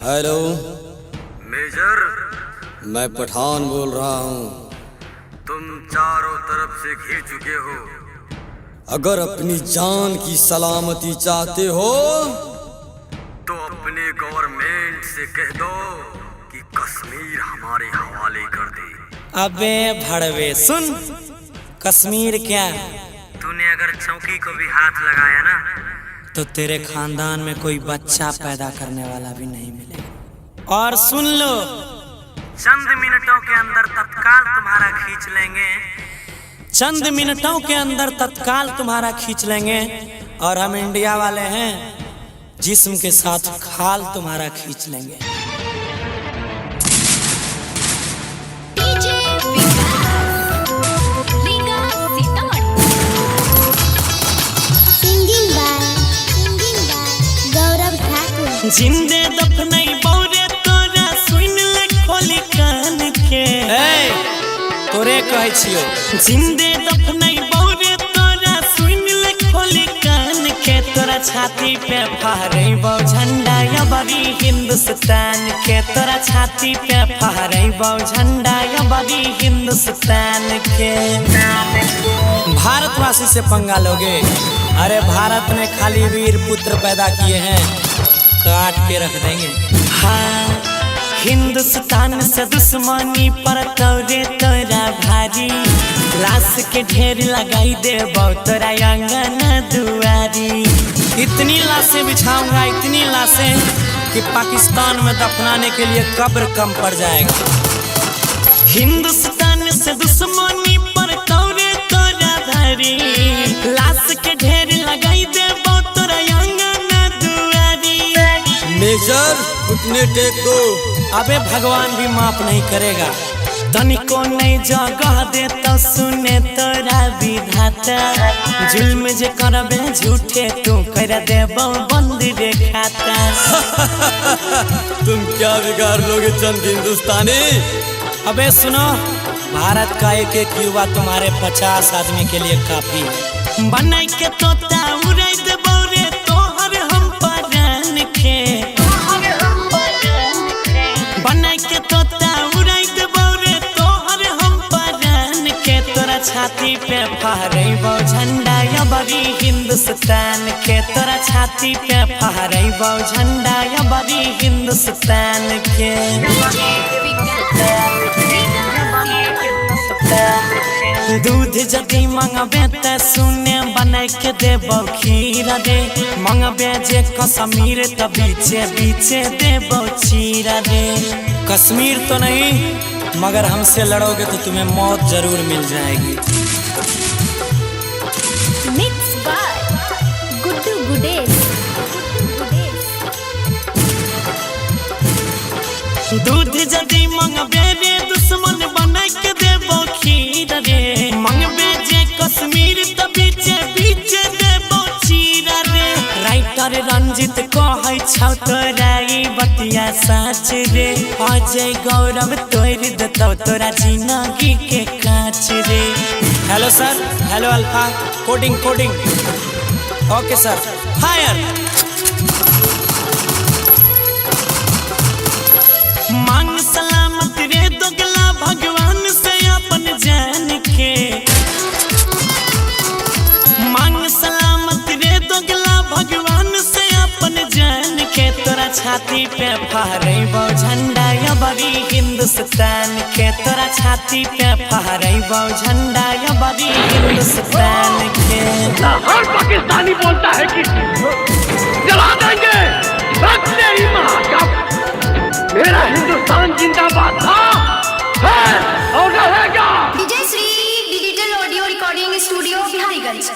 Hello major, मैं पठान बोल रहा हूँ। तुम चारों तरफ से घिर चुके हो। अगर अपनी जान की सलामती चाहते हो तो अपने गवर्नमेंट से कह दो कि कश्मीर हमारे हवाले कर दे। अबे भड़वे सुन, कश्मीर क्या, तूने अगर चौकी को भी हाथ लगाया ना तो तेरे खानदान में कोई बच्चा पैदा करने वाला भी नहीं मिलेगा। और सुन लो, चंद मिनटों के अंदर तत्काल तुम्हारा खींच लेंगे। चंद मिनटों के अंदर तत्काल तुम्हारा खींच लेंगे। और हम इंडिया वाले हैं, जिस्म के साथ खाल तुम्हारा खींच लेंगे। जिंदे दफनई बौरे तोरा सुन ले खोली कान के। तोरे कहै छियो, जिंदे दफनई बौरे तोरा सुन ले खोली कान के। तोरा छाती पे फहरैबौ झंडा या बड़ी हिंदुस्तान के। तोरा छाती पे फहरैबौ झंडा या बड़ी हिंदुस्तान के। भारतवासी से पंगा लोगे? अरे भारत ने खाली वीर पुत्र पैदा किए हैं, काट के रख देंगे। हाँ, हिंदुस्तान से दुश्मनी पर तोरे तोरा भारी। लाश के ढेर लगाई देबौ तोरा आंगन दुआरी। इतनी लाशें बिछाऊंगा, इतनी लाशें कि पाकिस्तान में दफनाने के लिए कब्र कम पड़ जाएगा। हिंदुस्तान से दुश्मनी पर तोरे तोरा भारी। लाश के ढेर लगाई देबौ तोरा आंगन दुआरी। मेजर उठने टेक दो। अबे भगवान भी माफ नहीं करेगा। तनिको नहीं जगह दे तो सुने तोरा विधाता। जुल्म जे करबे झूठे तू कर देबो बंद रे खाता। तुम क्या बिगाड़ लोगे चंद हिंदुस्तानी? अबे सुनो, भारत का एक एक युवा तुम्हारे 50 आदमी के लिए काफी है। बनाई के तोता उड़ाई देबो रे तोहर हम परान के। बनाई के तोता उड़ाई देबो रे तोहर हम परान के। तोरा छाती पे फहरैबौ झंडा या बड़ी हिंदुस्तान के। तोरा छाती पे फहरैबौ झंडा या बड़ी हिंदुस्तान के। दूध जदि मंगबे त सुने बनाय के देबौ खीर रे। मंगबे जे कश्मीर त बीचे बीचे देबौ चीर रे। कश्मीर तो नहीं, मगर हमसे लड़ोगे तो तुम्हें मौत जरूर मिल जाएगी। Mix by Guddu Gudesh. दूध जदि मंगबे रे दुश्मन बनाय के देबौ खीर रे। मंगबे जे कश्मीर त बीचे बीचे देबौ चीर रे। राइटर रंजित कहै छौ तोरा ई बतिया सच रे। अजय गौरव तोड़ देतौ तोरा जिंदगी के कांच रे। हेलो सर, हेलो अल्फा, कोडिंग कोडिंग। ओके सर, फायर। मांग सलामत रे दोगला भगवान से अपन जान के। मांग सलामत रे दोगला भगवान से अपन जान के। तोरा छाती पे फहरैबौ झंडा या बड़ी हिंदुस्तान के। तोरा छाती पे फहरैबौ झंडा या बड़ी हिंदुस्तान के। हर पाकिस्तानी बोलता है कि जला देंगे, रख दे ही महाकाव्य। मेरा हिंदुस्तान जिंदाबाद था, है और रहेगा। Vijay Shri digital audio recording studio Biharigunj.